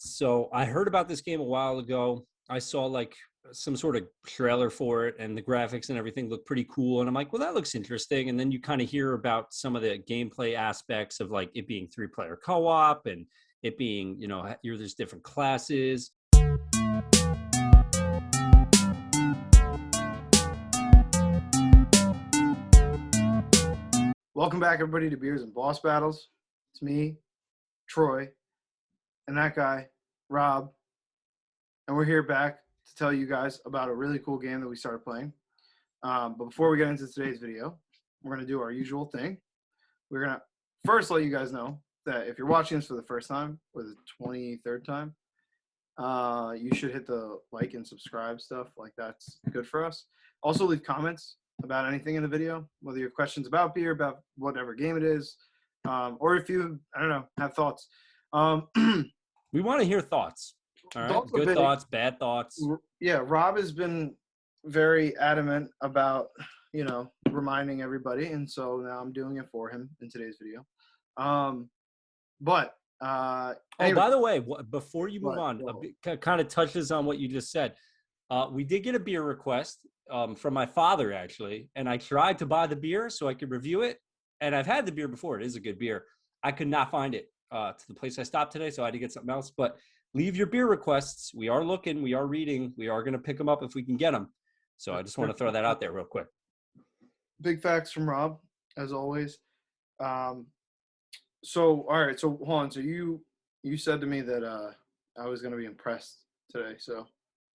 So I heard about this game a while ago. I saw like some sort of trailer for it, and the graphics and everything looked pretty cool. And I'm like, well, that looks interesting. And then you kind of hear about some of the gameplay aspects of like it being 3-player co-op and it being, there's different classes. Welcome back, everybody, to Beers and Boss Battles. It's me, Troy, and that guy, Rob. And we're here back to tell you guys about a really cool game that we started playing. But before we get into today's video, we're going to do our usual thing. We're going to first let you guys know that if you're watching this for the first time or the 23rd time, you should hit the like and subscribe stuff. Like, that's good for us. Also, leave comments about anything in the video, whether you have questions about beer, about whatever game it is, or if you, have thoughts. We want to hear thoughts. All right. Good thoughts, bad thoughts. Yeah, Rob has been very adamant about, reminding everybody, and so now I'm doing it for him in today's video. Anyway, by the way, before you move on, it kind of touches on what you just said. We did get a beer request from my father, actually, and I tried to buy the beer so I could review it. And I've had the beer before. It is a good beer. I could not find it to the place I stopped today, so I had to get something else. But leave your beer requests. We are looking. We are reading. We are going to pick them up if we can get them. So I just want to throw that out there real quick. Big facts from Rob, as always. All right. So hold on. So you said to me that I was going to be impressed today. So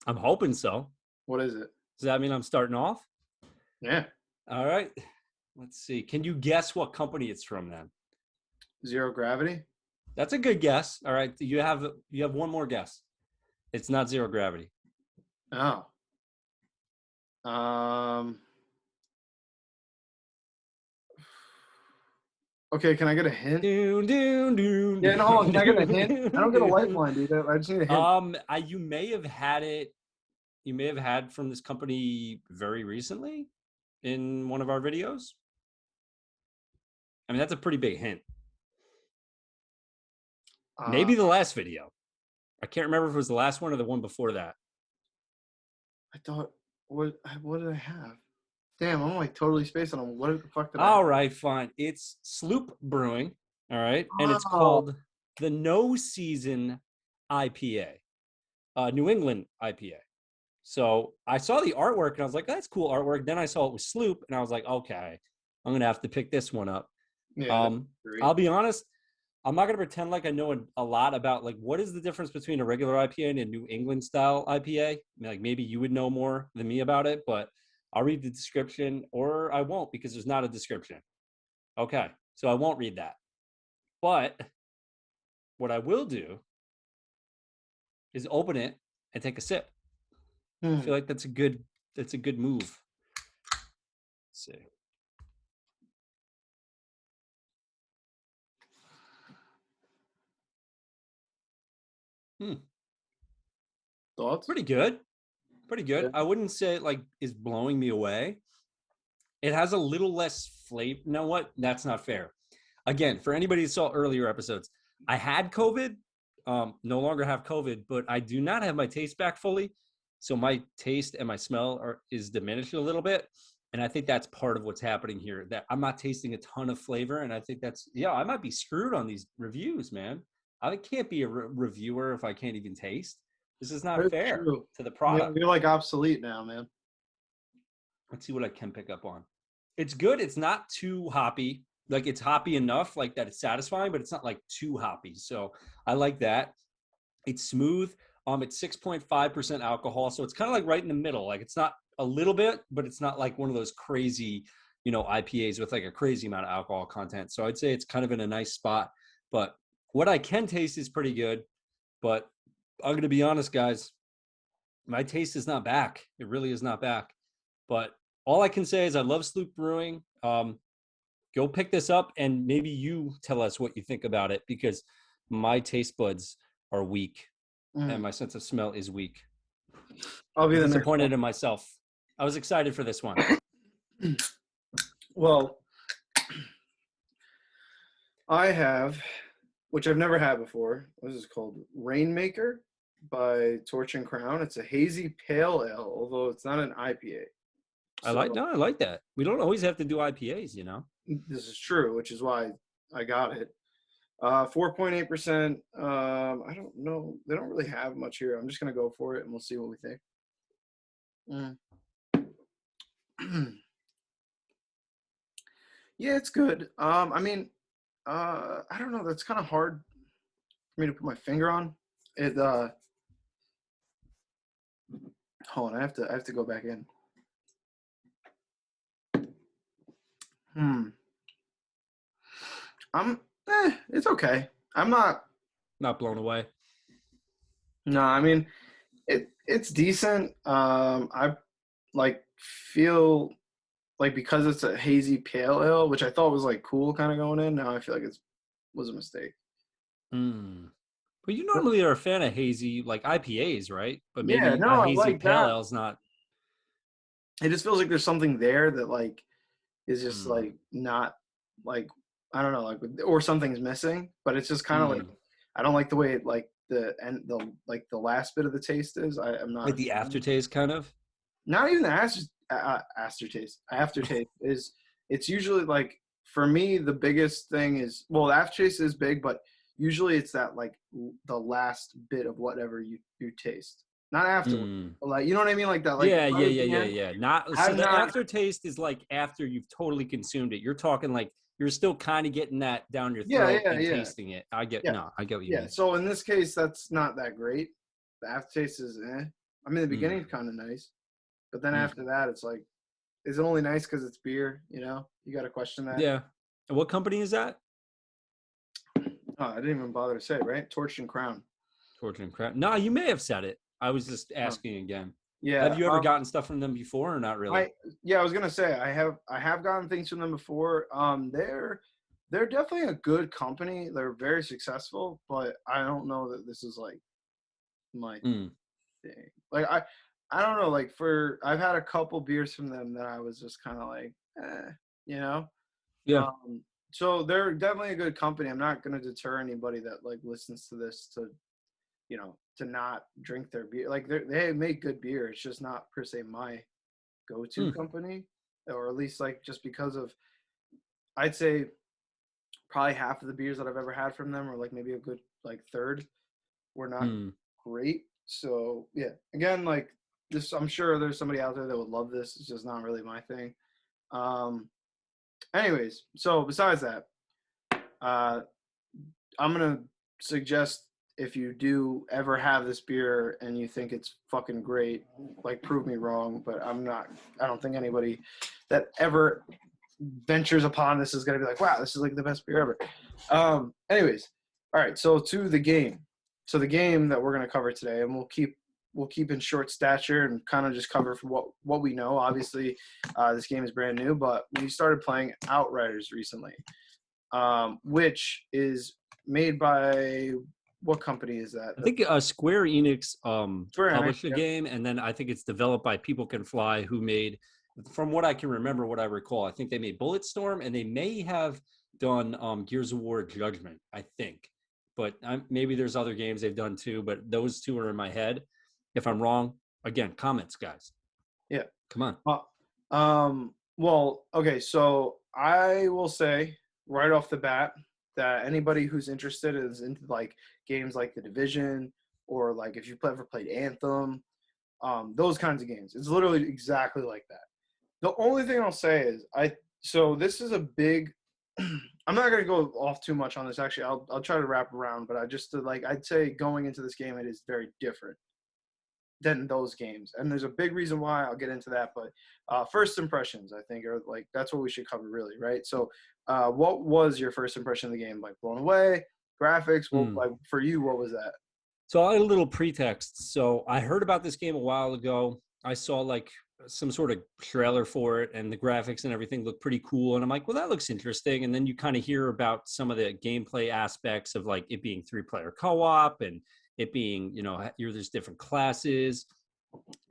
I'm hoping so. What is it? Does that mean I'm starting off? Yeah. All right. Let's see. Can you guess what company it's from then? Zero Gravity? That's a good guess. All right. You have one more guess. It's not Zero Gravity. Oh. Okay, can I get a hint? Yeah, no, can I get a hint? I don't get a lifeline, dude. I just need a hint. You may have had it. You may have had from this company very recently in one of our videos. I mean, that's a pretty big hint. Maybe the last video. I can't remember if it was the last one or the one before that. I thought, what did I have? Damn, I'm like totally spacing on what the fuck did I have? All right, fine. It's Sloop Brewing, all right? And it's called the No Season IPA, New England IPA. So I saw the artwork and I was like, that's cool artwork. Then I saw it was Sloop and I was like, okay, I'm going to have to pick this one up. Yeah, I'll be honest. I'm not going to pretend like I know a lot about like what is the difference between a regular IPA and a New England style IPA. I mean, like maybe you would know more than me about it, but I'll read the description or I won't because there's not a description. Okay, so I won't read that. But what I will do is open it and take a sip. I feel like that's a good move. Let's see. Thoughts? Pretty good. Yeah. I wouldn't say it like is blowing me away. It has a little less flavor. You know what? That's not fair. Again, for anybody who saw earlier episodes, I had COVID. No longer have COVID, but I do not have my taste back fully. So my taste and my smell is diminished a little bit. And I think that's part of what's happening here, that I'm not tasting a ton of flavor. And I think I might be screwed on these reviews, man. I can't be a reviewer if I can't even taste. This is not fair to the product. You're like obsolete now, man. Let's see what I can pick up on. It's good. It's not too hoppy. Like it's hoppy enough like that it's satisfying, but it's not like too hoppy. So I like that. It's smooth. It's 6.5% alcohol. So it's kind of like right in the middle. Like it's not a little bit, but it's not like one of those crazy, IPAs with like a crazy amount of alcohol content. So I'd say it's kind of in a nice spot, but what I can taste is pretty good. But I'm going to be honest, guys, my taste is not back. It really is not back. But all I can say is I love Sloop Brewing. Go pick this up and maybe you tell us what you think about it because my taste buds are weak and my sense of smell is weak. I'll be disappointed in myself. I was excited for this one. Well, I have which I've never had before. What is it called? Rainmaker by Torch and Crown. It's a hazy pale ale, although it's not an IPA. So I like that. We don't always have to do IPAs, you know. this is true, which is why I got it. 4.8%. I don't know. They don't really have much here. I'm just gonna go for it, and we'll see what we think. Yeah, it's good. I mean, I don't know. That's kind of hard for me to put my finger on. It. Hold on. I have to go back in. It's okay. I'm not. Not blown away. No, I mean, it's decent. I like feel like because it's a hazy pale ale, which I thought was like cool kind of going in. Now I feel like it was a mistake. Mm. But you normally are a fan of hazy, like IPAs, right? But Yeah, maybe no, a I hazy like pale that. ale's not. It just feels like there's something there that like is just Mm. like not like I don't know like or something's missing, but it's just kind of like Mm. I don't like the way it like the like the last bit of the taste is. I'm not Like a the fan. aftertaste, kind of. Not even the aftertaste is it's usually like for me the biggest thing is well the aftertaste is big, but usually it's that like the last bit of whatever you taste, not afterward. Mm. Like you know what I mean, like that, like Yeah, right yeah, at yeah, the yeah, end. yeah. Not so I'm the not. aftertaste is like after you've totally consumed it. You're talking like you're still kind of getting that down your Yeah, throat yeah, and yeah, tasting it. I get yeah, no, I get what you yeah. mean. So in this case, that's not that great. The aftertaste is eh. I mean, the Mm. beginning is kind of nice, but then Mm. after that, it's like, is it only nice because it's beer? You know, you got to question that. Yeah. And what company is that? Oh, I didn't even bother to say, right? Torch and Crown. Torture and Crap. No, you may have said it. I was just Oh, asking again. Have yeah. you ever gotten stuff from them before or not really? I yeah, I was gonna say I have gotten things from them before. They're definitely a good company. They're very successful, but I don't know that this is like my Mm. thing. Like I don't know. Like for I've had a couple beers from them that I was just kind of like, you know. Yeah. Um, so they're definitely a good company. I'm not gonna deter anybody that like listens to this to to not drink their beer. Like they make good beer. It's just not per se my go-to Mm. company, or at least like just because of I'd say probably half of the beers that I've ever had from them, or like maybe a good like third, were not Mm. great. So yeah, again, like this, I'm sure there's somebody out there that would love this. It's just not really my thing. Um, anyways, so besides that, uh, I'm gonna suggest if you do ever have this beer and you think it's fucking great, like prove me wrong. But I'm not. I don't think anybody that ever ventures upon this is gonna be like, wow, this is like the best beer ever. Anyways, all right. So to the game. So the game that we're gonna cover today, and we'll keep in short stature and kind of just cover from what we know. Obviously, this game is brand new, but we started playing Outriders recently, which is made by what company is that? I think Square Enix Square Enix. published a Yeah. game, and then I think it's developed by People Can Fly, who made, from what I can remember, what I recall, I think they made Bulletstorm, and they may have done Gears of War Judgment, I think. But maybe there's other games they've done too, but those two are in my head. If I'm wrong, again, comments, guys. Yeah. Come on. Well, okay, so I will say right off the bat that anybody who's interested is into like games like The Division or like if you've ever played Anthem, those kinds of games. It's literally exactly like that. The only thing I'll say is so this is a big I'm not gonna go off too much on this actually. I'll try to wrap around, but I just like I'd say going into this game it is very different than those games. And there's a big reason why. I'll get into that. But first impressions, I think, are like that's what we should cover, really, right? So, what was your first impression of the game? Like blown away, graphics. Well, Mm. like for you, what was that? So I had a little pretext. So I heard about this game a while ago. I saw like some sort of trailer for it, and the graphics and everything looked pretty cool. And I'm like, well, that looks interesting. And then you kind of hear about some of the gameplay aspects of like it being 3-player co-op and it being, there's different classes.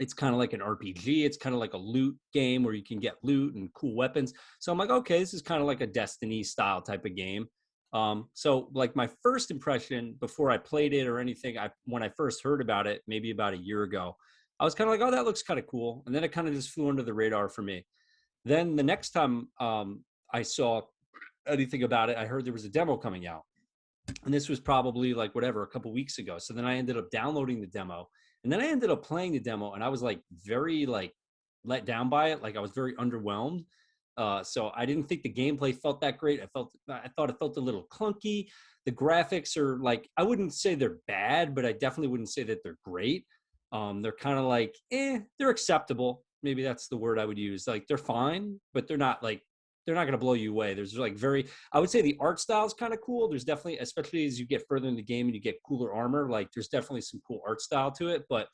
It's kind of like an RPG. It's kind of like a loot game where you can get loot and cool weapons. So I'm like, okay, this is kind of like a Destiny style type of game. So like my first impression before I played it or anything, when I first heard about it, maybe about a year ago, I was kind of like, oh, that looks kind of cool. And then it kind of just flew under the radar for me. Then the next time I saw anything about it, I heard there was a demo coming out. And this was probably like whatever, a couple weeks ago. So then I ended up downloading the demo, and then I ended up playing the demo, and I was like very like let down by it. Like I was very underwhelmed. So I didn't think the gameplay felt that great. I thought it felt a little clunky. The graphics are like, I wouldn't say they're bad, but I definitely wouldn't say that they're great. They're kind of like, they're acceptable. Maybe that's the word I would use. Like they're fine, but they're not going to blow you away. There's like I would say the art style is kind of cool. There's definitely, especially as you get further in the game and you get cooler armor, like there's definitely some cool art style to it. But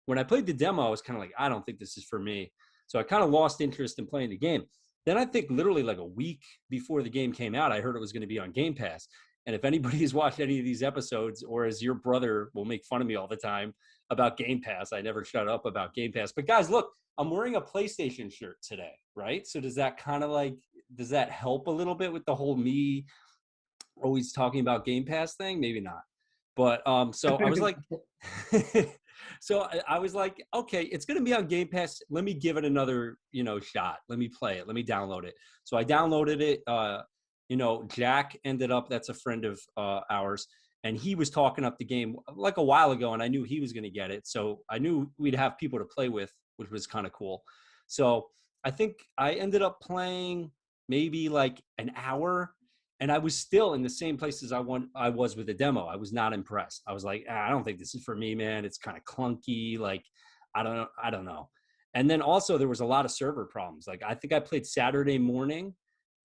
when I played the demo, I was kind of like, I don't think this is for me. So I kind of lost interest in playing the game. Then I think literally like a week before the game came out, I heard it was going to be on Game Pass. And if anybody has watched any of these episodes, or as your brother will make fun of me all the time about Game Pass, I never shut up about Game Pass. But guys, look, I'm wearing a PlayStation shirt today, right? So does that help a little bit with the whole me always talking about Game Pass thing? Maybe not. But so I was like, so I was like, okay, it's going to be on Game Pass. Let me give it another, shot. Let me play it. Let me download it. So I downloaded it. Jack ended up, that's a friend of ours, and he was talking up the game like a while ago, and I knew he was going to get it. So I knew we'd have people to play with, which was kind of cool. So I think I ended up playing maybe like an hour, and I was still in the same place as I was with the demo. I was not impressed. I was like, I don't think this is for me, man. It's kind of clunky. Like, I don't know. And then also there was a lot of server problems. Like I think I played Saturday morning,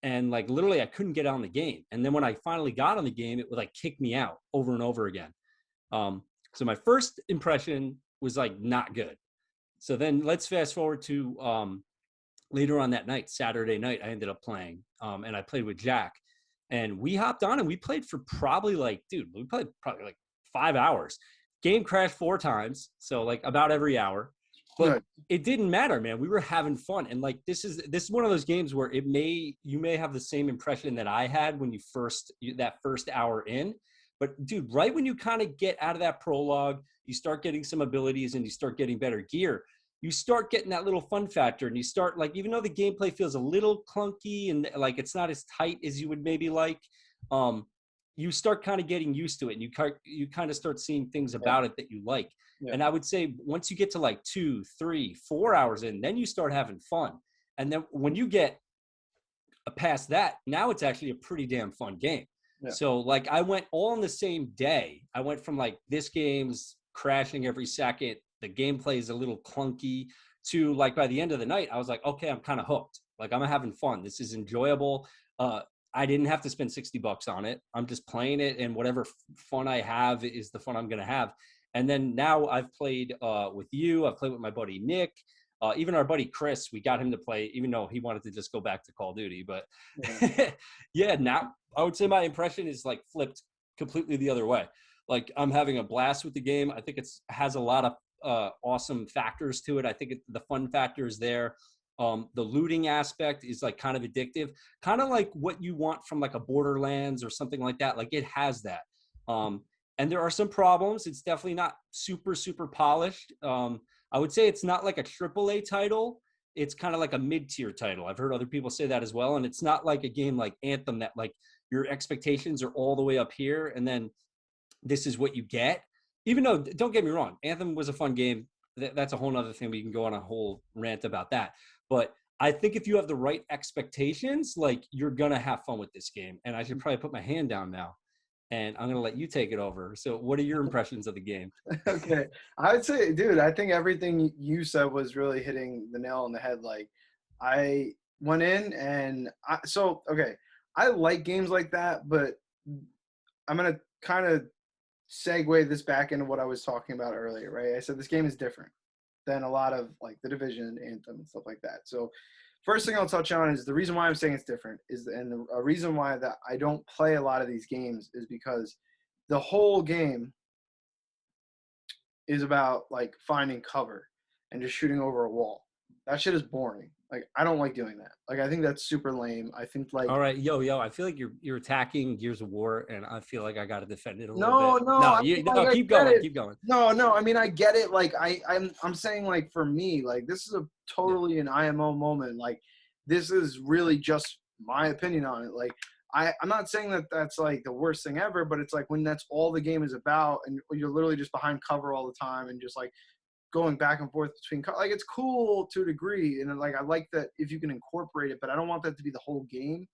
and like literally I couldn't get on the game. And then when I finally got on the game, it would like kick me out over and over again. So my first impression was like not good. So then let's fast forward to later on that night, Saturday night, I ended up playing, and I played with Jack, and we hopped on and we played for probably like, dude, we played probably like 5 hours. Game crashed 4 times, so like about every hour, but Good. it didn't matter, man. We were having fun, and like this is one of those games where you may have the same impression that I had when that first hour in, but dude, right when you kind of get out of that prologue, you start getting some abilities and you start getting better gear, you start getting that little fun factor, and you start like, even though the gameplay feels a little clunky and like it's not as tight as you would maybe like, um you start kind of getting used to it, and you kind of start seeing things Yeah. about it that you like. Yeah. And I would say once you get to like 2, 3, 4 hours in, then you start having fun. And then when you get past that, now it's actually a pretty damn fun game. Yeah. So like I went all in the same day. I went from like, this game's crashing every second, the gameplay is a little clunky, to like by the end of the night, I was like, okay, I'm kind of hooked. Like I'm having fun. This is enjoyable. I didn't have to spend $60 on it. I'm just playing it, and whatever fun I have is the fun I'm going to have. And then now I've played with you. I've played with my buddy Nick. Even our buddy Chris, we got him to play, even though he wanted to just go back to Call of Duty. But Yeah. yeah, now I would say my impression is like flipped completely the other way. Like I'm having a blast with the game. I think has a lot of awesome factors to it. I think the fun factor is there. The looting aspect is like kind of addictive, kind of like what you want from like a Borderlands or something like that. Like it has that. And there are some problems. It's definitely not super, super polished. I would say it's not like a AAA title. It's kind of like a mid-tier title. I've heard other people say that as well. And it's not like a game like Anthem that like your expectations are all the way up here, and then this is what you get. Even though, don't get me wrong, Anthem was a fun game. That's a whole nother thing. We can go on a whole rant about that. But I think if you have the right expectations, like you're going to have fun with this game. And I should probably put my hand down now, and I'm going to let you take it over. So what are your impressions of the game? Okay. I would say, dude, I think everything you said was really hitting the nail on the head. Like, I went in and okay, I like games like that, but I'm going to kind of segue this back into what I was talking about earlier, right? I said this game is different than a lot of like The Division, Anthem, and stuff like that. So, first thing I'll touch on is the reason why I'm saying it's different a reason why that I don't play a lot of these games is because the whole game is about like finding cover and just shooting over a wall. That shit is boring. Like, I don't like doing that. Like, I think that's super lame. I think like All right, yo, I feel like you're attacking Gears of War, and I feel like I got to defend it a little no, bit. no, No, I you mean, no, like, I keep get going, it. keep going. No, no, I mean, I get it. Like, I'm saying, like, for me, like, this is a Yeah, totally an IMO moment. Like, this is really just my opinion on it. Like, I'm not saying that that's like the worst thing ever, but it's like when that's all the game is about, and you're literally just behind cover all the time, and just like going back and forth between like it's cool to a degree, and like I like that if you can incorporate it, but I don't want that to be the whole game.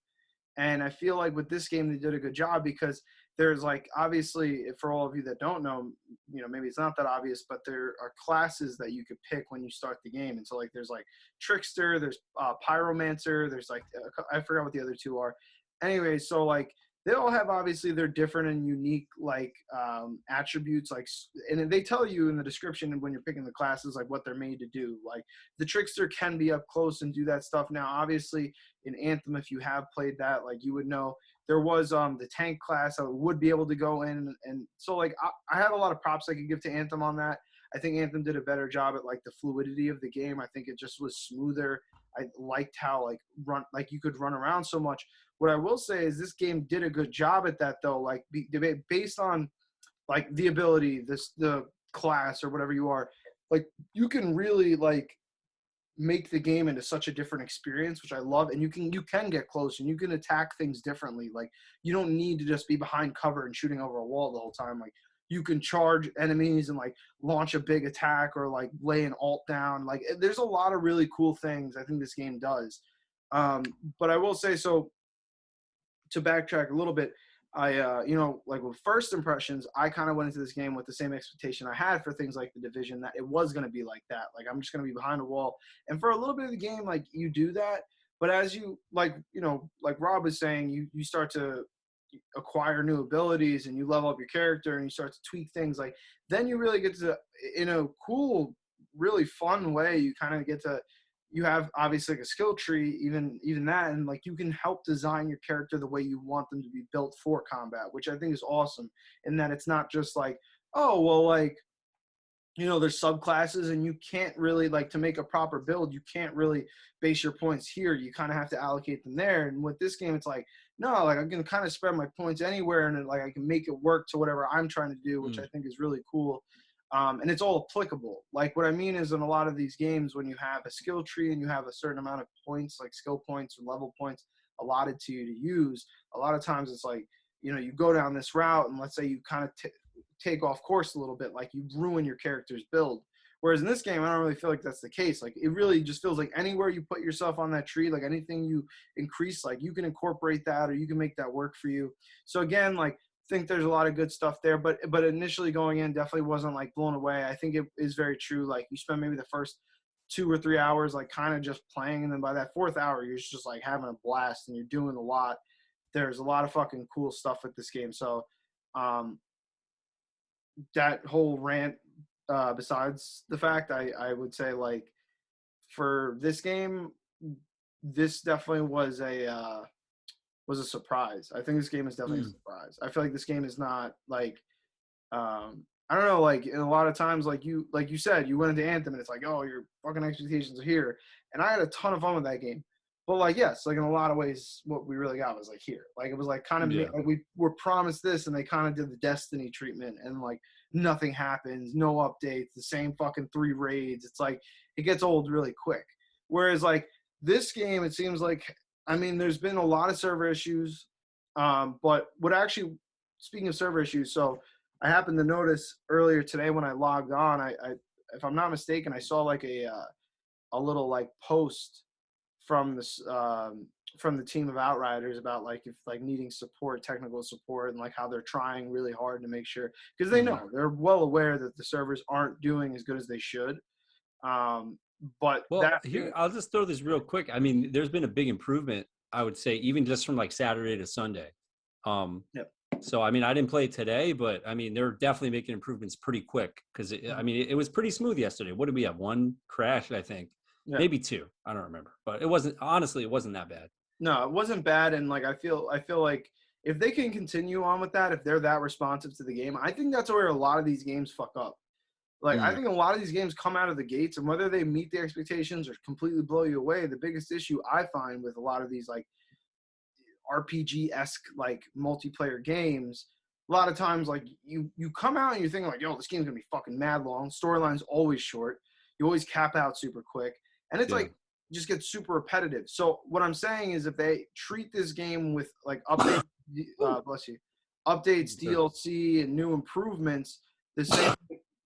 And I feel like with this game, they did a good job because there's like, obviously, for all of you that don't know, maybe it's not that obvious, but there are classes that you could pick when you start the game. And so like, there's like Trickster, there's Pyromancer, there's like, I forgot what the other two are. Anyway, so like, they all have obviously their different and unique like attributes, like, and they tell you in the description when you're picking the classes like what they're made to do. Like the Trickster can be up close and do that stuff. Now, obviously, in Anthem, if you have played that, like you would know there was the tank class that would be able to go in, and so like I have a lot of props I could give to Anthem on that. I think Anthem did a better job at like the fluidity of the game. I think it just was smoother. I liked how like you could run around so much. What I will say is this game did a good job at that though. Like based on like the ability, the class or whatever you are, like you can really like make the game into such a different experience, which I love. And you can get close and you can attack things differently. Like you don't need to just be behind cover and shooting over a wall the whole time. Like you can charge enemies and like launch a big attack or like lay an alt down. Like there's a lot of really cool things I think this game does. But I will say, so to backtrack a little bit, I, like with first impressions, I kind of went into this game with the same expectation I had for things like the Division, that it was going to be like that. Like, I'm just going to be behind a wall. And for a little bit of the game, like, you do that. But as you, like, like Rob was saying, you start to acquire new abilities and you level up your character and you start to tweak things. Like, then you really get to, in a cool, really fun way, you kind of get to, you have obviously like a skill tree, even that, and like you can help design your character the way you want them to be built for combat, which I think is awesome. In that it's not just like, oh well, like there's subclasses and you can't really, like, to make a proper build, you can't really base your points here. You kind of have to allocate them there. And with this game, it's like, no, like I can kind of spread my points anywhere and like I can make it work to whatever I'm trying to do, which I Mm. think is really cool. And it's all applicable. Like what I mean is, in a lot of these games, when you have a skill tree and you have a certain amount of points, like skill points or level points allotted to you to use, a lot of times it's like, you go down this route and let's say you kind of take off course a little bit, like you ruin your character's build. Whereas in this game, I don't really feel like that's the case. Like it really just feels like anywhere you put yourself on that tree, like anything you increase, like you can incorporate that or you can make that work for you. So again, like think there's a lot of good stuff there, but initially going in definitely wasn't like blown away. I think it is very true. Like you spend maybe the first 2 or 3 hours like kind of just playing, and then by that fourth hour you're just like having a blast and you're doing a lot. There's a lot of fucking cool stuff with this game. So um that whole rant, besides the fact, I would say, like, for this game, this definitely was a surprise. I think this game is definitely a Mm. surprise. I feel like this game is not like, I don't know, like in a lot of times, like you said, you went into Anthem and it's like, oh, your fucking expectations are here, and I had a ton of fun with that game. But like, yes, like in a lot of ways, what we really got was like here. Like it was like kind of Yeah. like we were promised this, and they kind of did the Destiny treatment, and like nothing happens, no updates, the same fucking 3 raids. It's like it gets old really quick. Whereas like this game, it seems like, I mean, there's been a lot of server issues, but what actually, speaking of server issues, so I happened to notice earlier today when I logged on, I if I'm not mistaken, I saw like a little like post from this from the team of Outriders about like if like needing support, technical support, and like how they're trying really hard to make sure, because they Mm. know, they're well aware that the servers aren't doing as good as they should. Um, but Well, that here being, I'll just throw this real quick. I mean, there's been a big improvement, I would say, even just from like Saturday to Sunday. Um, yeah, so I mean, I didn't play it today, but I mean, they're definitely making improvements pretty quick because I mean, it was pretty smooth yesterday. What did we have? One crash, I think, yeah. maybe two. I don't remember, but it wasn't, honestly, it wasn't that bad. No, it wasn't bad, and like I feel like if they can continue on with that, if they're that responsive to the game, I think that's where a lot of these games fuck up. Like, I Mm, think a lot of these games come out of the gates, and whether they meet the expectations or completely blow you away, the biggest issue I find with a lot of these, like, RPG-esque, like, multiplayer games, a lot of times, like, you come out and you're thinking, like, yo, this game's gonna be fucking mad long. Storyline's always short. You always cap out super quick. And it's, yeah. like, just gets super repetitive. So what I'm saying is if they treat this game with, like, updates, Ooh, bless you, updates, thank you, sir. DLC, and new improvements the same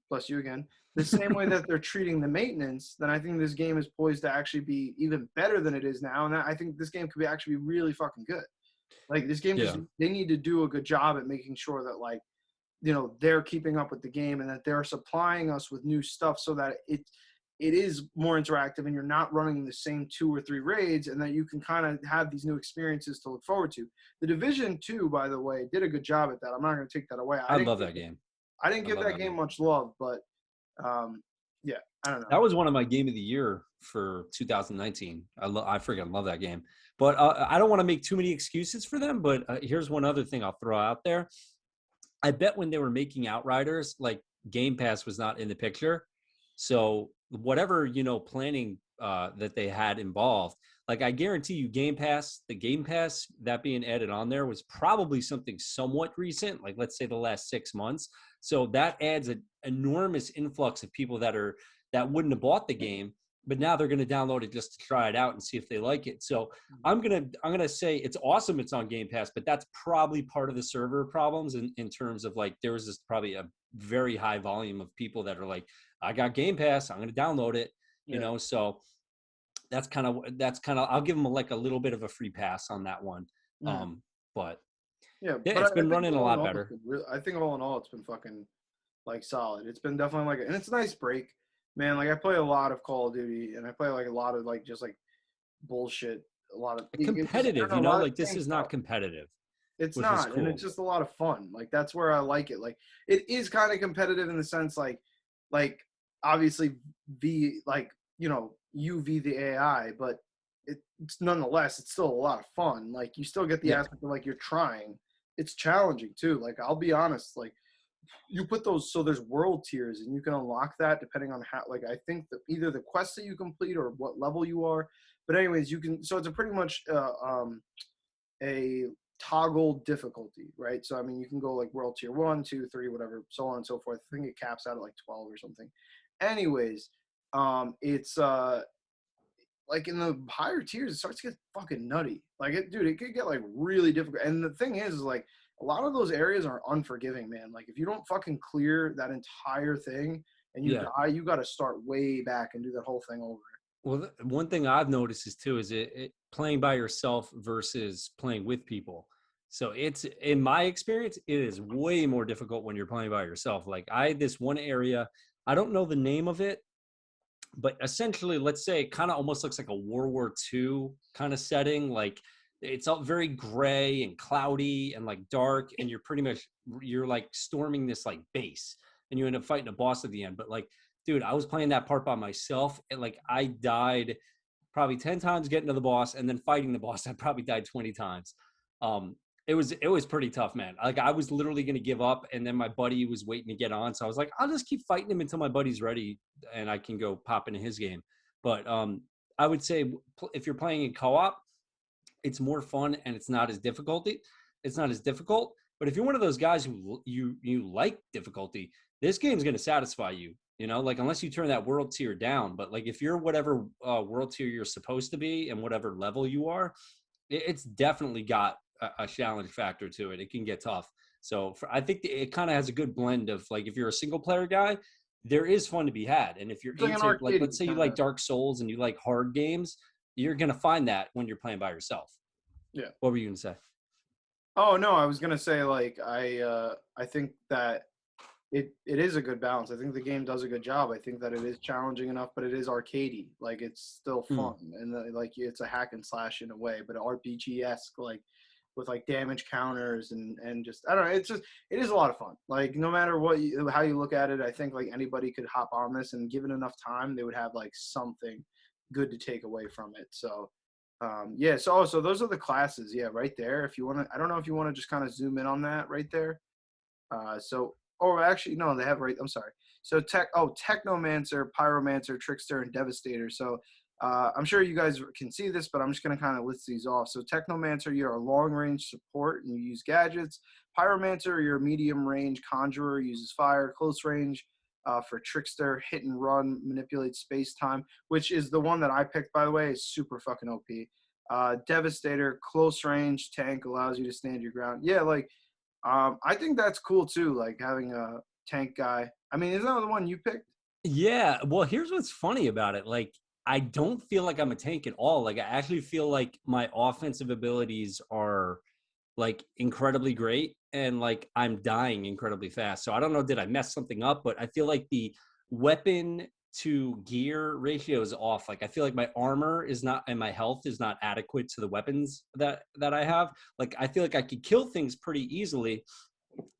bless you again, the same way that they're treating the maintenance, then I think this game is poised to actually be even better than it is now. And I think this game could be actually really fucking good. Like this game just Yeah. they need to do a good job at making sure that like, you know, they're keeping up with the game and that they're supplying us with new stuff so that it is more interactive and you're not running the same 2 or 3 raids and that you can kind of have these new experiences to look forward to. The Division 2, by the way, did a good job at that. I'm not going to take that away. I love that game. I didn't I give love that that game game. much love, but um, yeah, I don't know. That was one of my game of the year for 2019. I freaking love that game. But I don't want to make too many excuses for them. But here's one other thing I'll throw out there. I bet when they were making Outriders, like Game Pass was not in the picture. So whatever, planning that they had involved, like I guarantee you the Game Pass that being added on there was probably something somewhat recent, like let's say the last 6 months. So that adds an enormous influx of people that wouldn't have bought the game, but now they're going to download it just to try it out and see if they like it. So I'm gonna say it's awesome it's on Game Pass, but that's probably part of the server problems in terms of like there was this probably a very high volume of people that are like, I got Game Pass, I'm gonna download it, Yeah, so that's kind of I'll give them like a little bit of a free pass on that one. yeah, But yeah. yeah, But it's I been think running a all in lot all, it's better. been I think all in all, it's been fucking like solid. It's been definitely like, and it's a nice break, man. Like I play a lot of Call of Duty, and I play like a lot of like just like bullshit. A lot of just I Competitive, don't know, a lot of like the this same is stuff. not competitive, It's which is not, and it's cool. just a lot of fun. Like that's where I like it. Like it is kind of competitive in the sense like obviously v like you know you v the AI, but it's nonetheless it's still a lot of fun. Like you still get the Yeah. aspect of like you're trying. It's challenging too. Like I'll be honest, like you put those so there's world tiers and you can unlock that depending on how like I think that either the quests that you complete or what level you are. But anyways, you can so it's a pretty much a toggle difficulty, right? So I mean, you can go like world tier 1, 2, 3, whatever, so on and so forth. I think it caps out at like 12 or something. Anyways, it's like in the higher tiers, it starts to get fucking nutty. Like it, dude, it could get like really difficult. And the thing is like a lot of those areas are unforgiving, man. Like if you don't fucking clear that entire thing and you Yeah. die, you got to start way back and do that whole thing over. Well, one thing I've noticed is too is it playing by yourself versus playing with people. So it's in my experience, it is way more difficult when you're playing by yourself. Like I had this one area, I don't know the name of it, but essentially, let's say it kind of almost looks like a World War II kind of setting. Like it's all very gray and cloudy and like dark, and you're like storming this like base, and you end up fighting a boss at the end. But like, dude, I was playing that part by myself, and like I died probably 10 times getting to the boss, and then fighting the boss, I probably died 20 times. Um, it was pretty tough, man. Like I was literally gonna give up, and then my buddy was waiting to get on, so I was like, I'll just keep fighting him until my buddy's ready, and I can go pop into his game. But I would say if you're playing in co-op, it's more fun and it's not as difficult. It's not as difficult. But if you're one of those guys who you like difficulty, this game's going to satisfy you. Like unless you turn that world tier down. But like if you're whatever world tier you're supposed to be and whatever level you are, it's definitely got a challenge factor to it. It can get tough. So I think it kind of has a good blend of like if you're a single player guy, there is fun to be had. And if you're It's like an into like arcade let's say you kind like of. Dark Souls and you like hard games, you're gonna find that when you're playing by yourself. Yeah. What were you gonna say? Oh no, I was gonna say like I think that it is a good balance. I think the game does a good job. I think that it is challenging enough, but it is arcadey. Like it's still Mm, fun and like it's a hack and slash in a way, but RPG esque like with like damage counters and just I don't know. It's just it is a lot of fun. Like no matter how you look at it, I think like anybody could hop on this and given enough time, they would have like something good to take away from it. So yeah. So those are the classes. Yeah, right there. If you want to, I don't know if you want to just kind of zoom in on that right there. So, or actually, no, they have right. I'm sorry. So Technomancer, Pyromancer, Trickster, and Devastator. So I'm sure you guys can see this, but I'm just going to kind of list these off. So Technomancer, you're a long-range support and you use gadgets. Pyromancer, you're a medium-range conjurer, uses fire. Close range for Trickster, hit and run, manipulate space-time, which is the one that I picked, by the way, is super fucking OP. Devastator, close range tank, allows you to stand your ground. Yeah, like I think that's cool too, like having a tank guy. I mean, isn't that the one you picked? Yeah, well, here's what's funny about it. Like, I don't feel like I'm a tank at all. Like, I actually feel like my offensive abilities are like incredibly great, and like I'm dying incredibly fast. So I don't know, did I mess something up? But I feel like the weapon to gear ratio is off. Like, I feel like my armor is not, and my health is not adequate to the weapons that I have. Like, I feel like I could kill things pretty easily,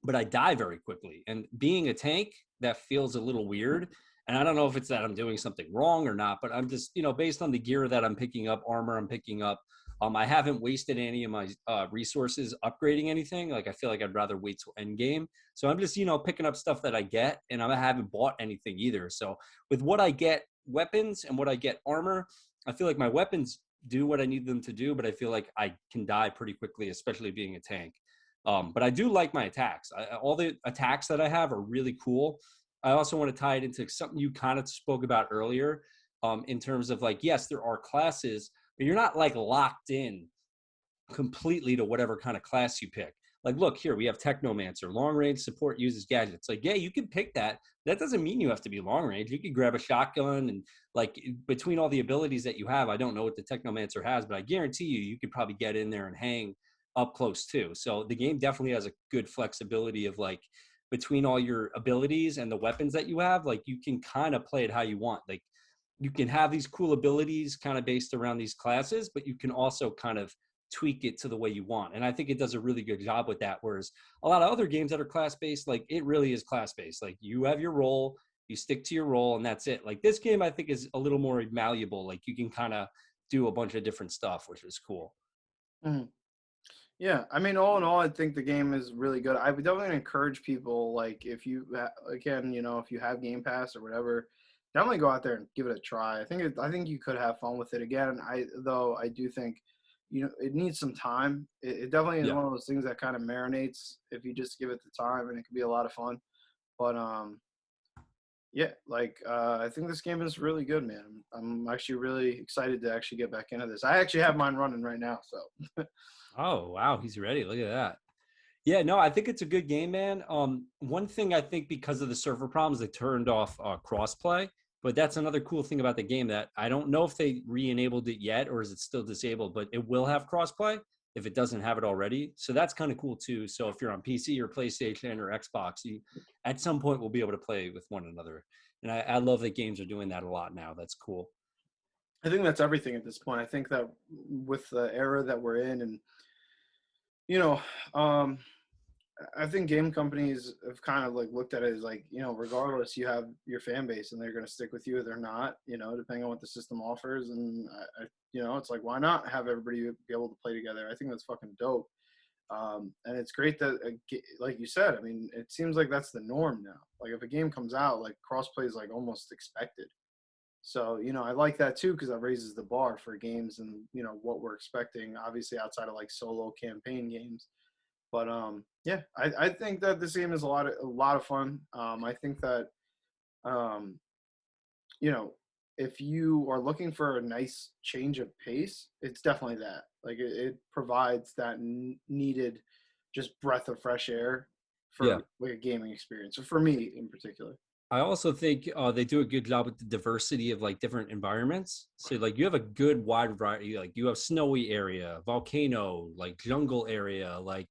but I die very quickly. And being a tank, that feels a little weird. And I don't know if it's that I'm doing something wrong or not, but I'm just, based on the gear that I'm picking up, armor I'm picking up, I haven't wasted any of my resources upgrading anything. Like, I feel like I'd rather wait till end game. So I'm just, picking up stuff that I get, and I haven't bought anything either. So with what I get, weapons, and what I get, armor, I feel like my weapons do what I need them to do, but I feel like I can die pretty quickly, especially being a tank. But I do like my attacks. All the attacks that I have are really cool. I also want to tie it into something you kind of spoke about earlier, in terms of like, yes, there are classes, but you're not like locked in completely to whatever kind of class you pick. Like, look, here we have Technomancer, long range support, uses gadgets. Like, yeah, you can pick that. That doesn't mean you have to be long range. You could grab a shotgun, and like, between all the abilities that you have, I don't know what the Technomancer has, but I guarantee you could probably get in there and hang up close too. So the game definitely has a good flexibility of like, between all your abilities and the weapons that you have, like you can kind of play it how you want. Like, you can have these cool abilities kind of based around these classes, but you can also kind of tweak it to the way you want. And I think it does a really good job with that. Whereas a lot of other games that are class based, like it really is class based. Like, you have your role, you stick to your role, and that's it. Like, this game, I think, is a little more malleable. Like, you can kind of do a bunch of different stuff, which is cool. Mhm. Yeah, I mean, all in all, I think the game is really good. I would definitely encourage people, like, if you, again, if you have Game Pass or whatever, definitely go out there and give it a try. I think you could have fun with it. Again, I do think, it needs some time. It definitely is Yeah. one of those things that kind of marinates if you just give it the time, and it can be a lot of fun. But yeah, like I think this game is really good, man. I'm actually really excited to actually get back into this. I actually have mine running right now, so. Oh, wow. He's ready. Look at that. Yeah, no, I think it's a good game, man. One thing, I think, because of the server problems, they turned off crossplay, but that's another cool thing about the game, that I don't know if they re-enabled it yet or is it still disabled, but it will have crossplay if it doesn't have it already. So that's kind of cool too. So if you're on PC or PlayStation or Xbox, you at some point will be able to play with one another. And I love that games are doing that a lot now. That's cool. I think that's everything at this point. I think that with the era that we're in, and you know, um, I think game companies have kind of like looked at it as like, regardless, you have your fan base and they're going to stick with you or they're not, depending on what the system offers. And it's like, why not have everybody be able to play together? I think that's fucking dope. And it's great that, like you said, I mean, it seems like that's the norm now. Like, if a game comes out, like, crossplay is like almost expected. So, I like that too, because that raises the bar for games and, what we're expecting, obviously outside of like solo campaign games. But yeah, I think that this game is a lot of fun. I think that um, you know, if you are looking for a nice change of pace, it's definitely that. Like, it provides that needed just breath of fresh air Yeah. for like a gaming experience, or for me in particular. I also think they do a good job with the diversity of like different environments. So like, you have a good wide variety. Like, you have snowy area, volcano, like jungle area, like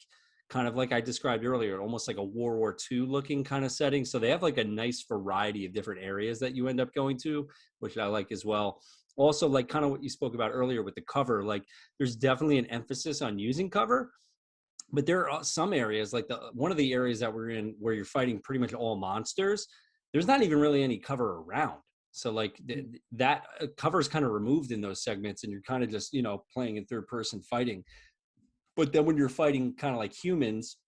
kind of like I described earlier, almost like a World War II looking kind of setting. So they have like a nice variety of different areas that you end up going to, which I like as well. Also, like kind of what you spoke about earlier with the cover, like there's definitely an emphasis on using cover, but there are some areas, like the one of the areas that we're in, where you're fighting pretty much all monsters, there's not even really any cover around. So like that cover is kind of removed in those segments, and you're kind of just playing in third person fighting. But then when you're fighting kind of like humans,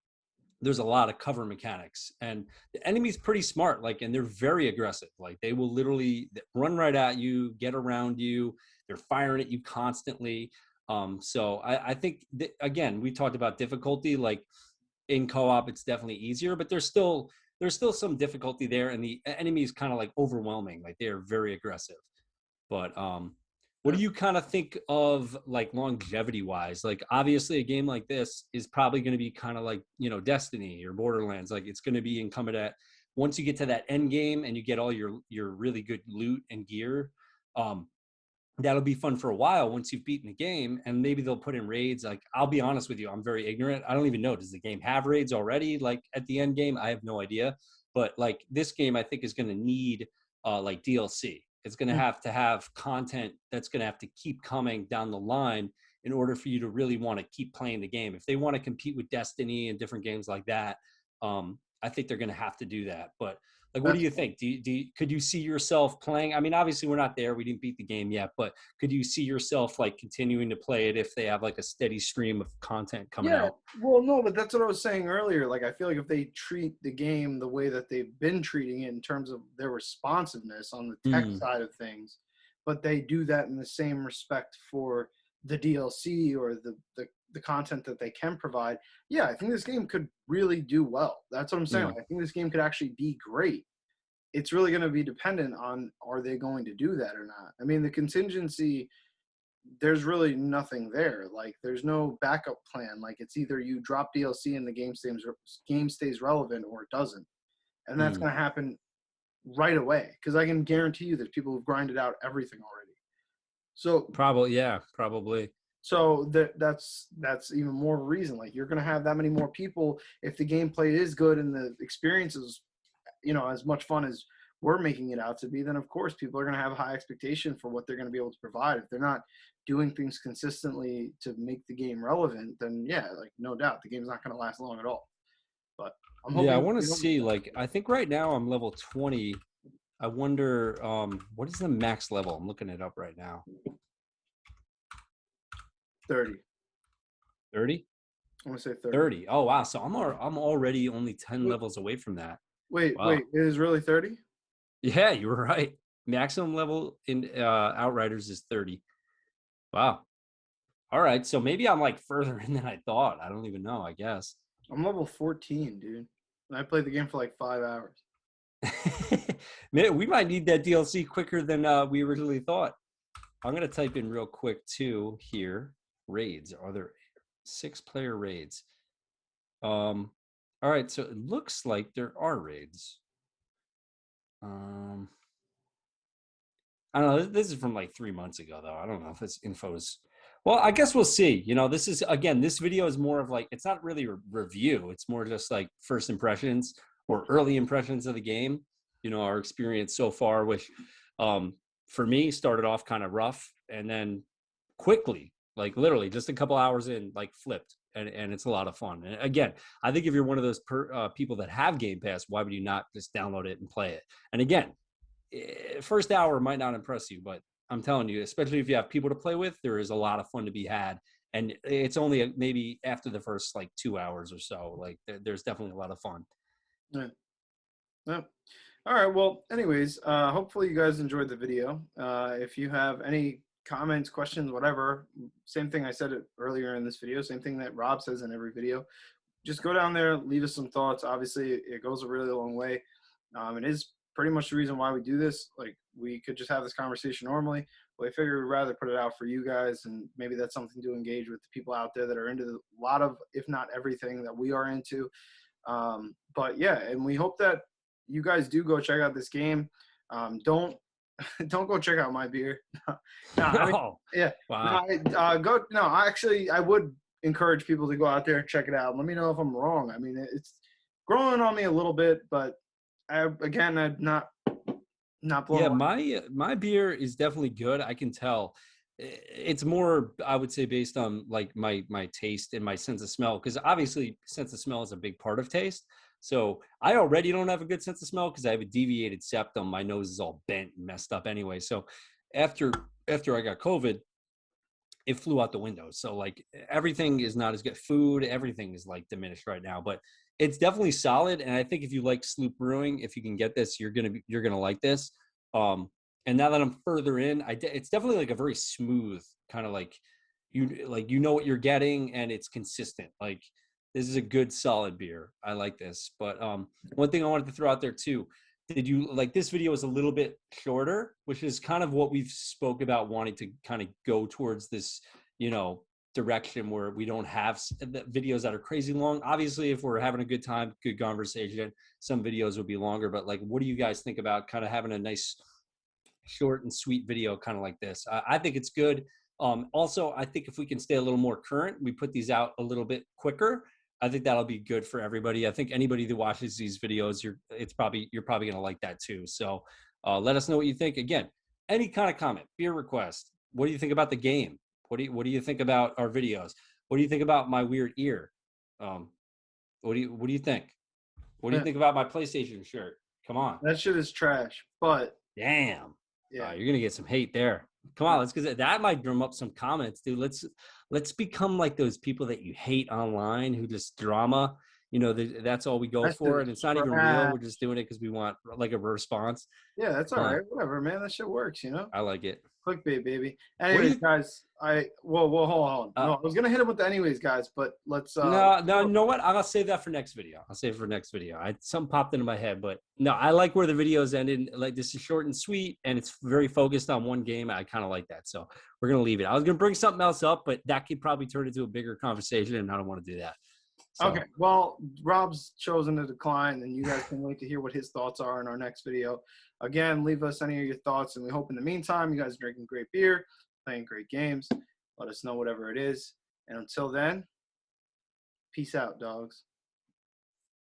there's a lot of cover mechanics, and the enemy's pretty smart, like, and they're very aggressive. Like, they will literally run right at you, get around you. They're firing at you constantly. So I think again, we talked about difficulty. Like, in co-op, it's definitely easier, but there's still some difficulty there, and the enemy is kind of like overwhelming. Like, they are very aggressive. But what Yeah. do you kind of think of, like, longevity wise? Like, obviously a game like this is probably going to be kind of like, Destiny or Borderlands. Like, it's going to be incumbent at, once you get to that end game and you get all your really good loot and gear, um that'll be fun for a while once you've beaten the game, and maybe they'll put in raids. Like, I'll be honest with you, I'm very ignorant. I don't even know, does the game have raids already, like, at the end game? I have no idea. But like, this game, I think, is going to need like DLC. It's going to have content that's going to have to keep coming down the line in order for you to really want to keep playing the game. If they want to compete with Destiny and different games like that, I think they're going to have to do that. But like, what do That's you think? Could you see yourself playing? I mean, obviously we're not there. We didn't beat the game yet, but could you see yourself like continuing to play it if they have like a steady stream of content coming Yeah, out? well, no, but that's what I was saying earlier. Like, I feel like if they treat the game the way that they've been treating it in terms of their responsiveness on the tech Mm, side of things, but they do that in the same respect for the DLC or the content that they can provide, yeah, I think this game could really do well. That's what I'm saying. mm, Like, I think this game could actually be great. It's really going to be dependent on, are they going to do that or not? I mean, the contingency, there's really nothing there. Like, there's no backup plan. Like, it's either you drop DLC and the game stays relevant, or it doesn't, and that's mm. going to happen right away. Because I can guarantee you there's people who've grinded out everything already. So Probably, yeah, probably. that's even more reason. Like, you're going to have that many more people if the gameplay is good and the experience is, as much fun as we're making it out to be. Then of course people are going to have a high expectation for what they're going to be able to provide. If they're not doing things consistently to make the game relevant, then yeah, like, no doubt the game's not going to last long at all. But I'm Yeah, I hoping want to we don't. see. Like, I think right now I'm level 20. I wonder, what is the max level? I'm looking it up right now. 30. 30? I'm going to say 30. 30. Oh wow. So I'm already only 10 Wait, levels away from that. wait, Wow. it is really 30? Yeah, you were right. Maximum level in Outriders is 30. Wow. All right. So maybe I'm like further in than I thought. I don't even know, I guess. I'm level 14, dude. And I played the game for like 5 hours. Man, we might need that DLC quicker than we originally thought. I'm going to type in real quick too here. Raids. Are there 6-player raids? All right. So it looks like there are raids. Um, I don't know. This is from like 3 months ago, though. I don't know if this info is. Well, I guess we'll see. This is, again, this video is more of like, it's not really a review. It's more just like first impressions or early impressions of the game. Our experience so far, which for me started off kind of rough, and then quickly, like literally just a couple hours in, like flipped. And it's a lot of fun. And again, I think if you're one of those people that have Game Pass, why would you not just download it and play it? And again, first hour might not impress you, but I'm telling you, especially if you have people to play with, there is a lot of fun to be had. And it's only maybe after the first like 2 hours or so, like there's definitely a lot of fun. Yeah. Yeah. All right. Well, anyways, hopefully you guys enjoyed the video. If you have any comments, questions, whatever, same thing I said it earlier in this video, same thing that Rob says in every video. Just go down there, leave us some thoughts. Obviously, it goes a really long way. It is pretty much the reason why we do this. Like, we could just have this conversation normally, but I figured we'd rather put it out for you guys, and maybe that's something to engage with the people out there that are into a lot of, if not everything, that we are into. But yeah, and we hope that you guys do go check out this game. Don't don't go check out my beer. No, I mean, Oh, yeah, wow. go. No, I would encourage people to go out there and check it out. Let me know if I'm wrong. I mean, it's growing on me a little bit, but I'm not blown Yeah, away. my beer is definitely good. I can tell. It's more, I would say, based on like my taste and my sense of smell, because obviously sense of smell is a big part of taste. So I already don't have a good sense of smell because I have a deviated septum. My nose is all bent and messed up anyway. So after after I got COVID, it flew out the window. So like everything is not as good. Food, everything is like diminished right now. But it's definitely solid. And I think if you like Sloop Brewing, if you can get this, you're gonna like this. And now that I'm further in, it's definitely like a very smooth kind of like you know what you're getting, and it's consistent. Like this is a good solid beer. I like this. But one thing I wanted to throw out there too. Did you like this video is a little bit shorter, which is kind of what we've spoke about wanting to kind of go towards this, you know, direction where we don't have videos that are crazy long. Obviously, if we're having a good time, good conversation, some videos will be longer. But like, what do you guys think about kind of having a nice short and sweet video kind of like this? I think it's good. Also, I think if we can stay a little more current, we put these out a little bit quicker. I think that'll be good for everybody. I think anybody that watches these videos, you're probably going to like that too. So let us know what you think. Again, any kind of comment, beer request. What do you think about the game? What do you think about our videos? What do you think about my weird ear? Um, what do you think? What do you think about my PlayStation shirt? Come on. That shit is trash. But Damn. yeah, You're gonna get some hate there. Come on, let's get that might drum up some comments, dude. Let's become like those people that you hate online who just drama. You know, that's all we go that shit for, is and it's not even real. trash. We're just doing it because we want like a response. Yeah, that's all Come on, right. Whatever, man. That shit works, you know. I like it. Clickbait, baby. What do Anyways, you? guys, hold on. No, I was gonna hit him with the anyways, guys, but let's No, you know what? I'll save that for next video. I'll save it for next video. Something popped into my head, but no, I like where the videos ended. Like this is short and sweet, and it's very focused on one game. I kind of like that, so we're gonna leave it. I was gonna bring something else up, but that could probably turn into a bigger conversation, and I don't want to do that. So, Okay. Well, Rob's chosen to decline, and you guys can wait to hear what his thoughts are in our next video. Again, leave us any of your thoughts, and we hope in the meantime you guys are drinking great beer, playing great games. Let us know whatever it is. And until then, peace out, dogs.